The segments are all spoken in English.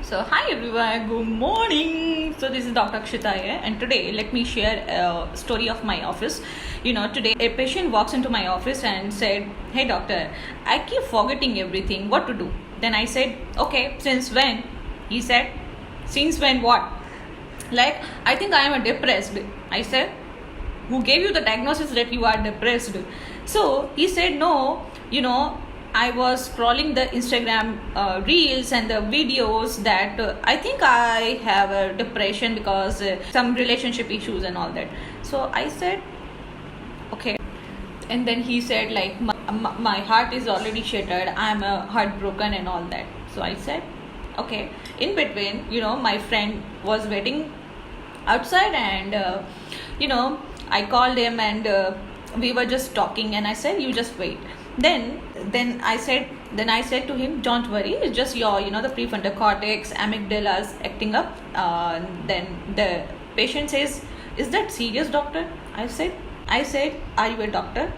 So hi everyone, good morning. So this is Dr. Akshita here, and today let me share a story of my office. Today a patient walks into my office and said, "Hey doctor, I keep forgetting everything. What to do?" Then I said, "Okay, since when?" He said, "Since when what?" Like, I think I am depressed. I said, "Who gave you the diagnosis that you are depressed?" So he said, "No, I was scrolling the Instagram reels and the videos that I think I have a depression because some relationship issues and all that." So I said, "Okay." And then he said, like, my heart is already shattered. I'm heartbroken and all that. So I said, "Okay." In between, my friend was waiting outside, and I called him, and we were just talking, and I said, "You just wait." Then I said to him, "Don't worry, it's just your the prefrontal cortex, amygdala's acting up." Then the patient says, "Is that serious, doctor?" I said, "Are you a doctor?"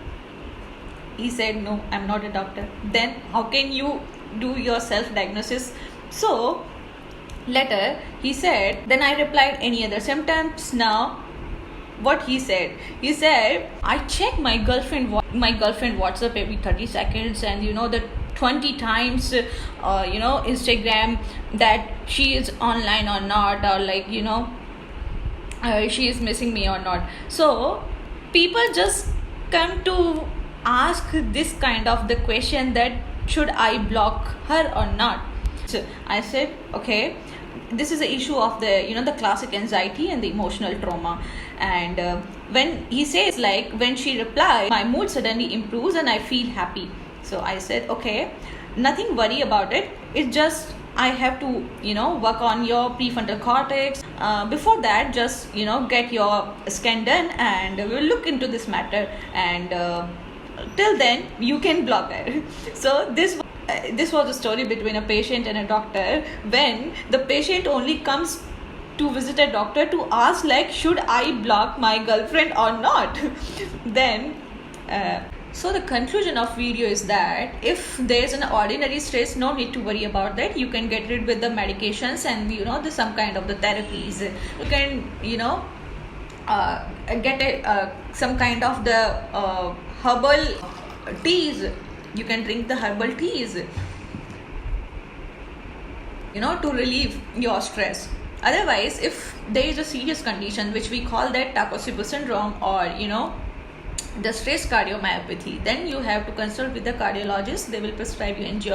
He said, "No, I'm not a doctor." Then how can you do your self-diagnosis? So later he said, then I replied, "Any other symptoms?" Now what he said, "I check my girlfriend WhatsApp every 30 seconds, and the 20 times Instagram, that she is online or not, or like she is missing me or not." So people just come to ask this kind of the question, that should I block her or not. So I said, "Okay, this is the issue of the the classic anxiety and the emotional trauma." And when he says, like, when she replies, my mood suddenly improves and I feel happy. So I said, "Okay, nothing worry about it. It's just I have to work on your prefrontal cortex. Before that, just get your scan done, and we'll look into this matter, and till then you can block her." So this was a story between a patient and a doctor, when the patient only comes to visit a doctor to ask, like, should I block my girlfriend or not. Then so the conclusion of video is that if there is an ordinary stress, no need to worry about that. You can get rid with the medications and some kind of the therapies. You can get some kind of the herbal teas. You can drink the herbal teas to relieve your stress. Otherwise, if there is a serious condition which we call that Takotsubo syndrome, or the stress cardiomyopathy, then you have to consult with the cardiologist. They will prescribe you angiogram.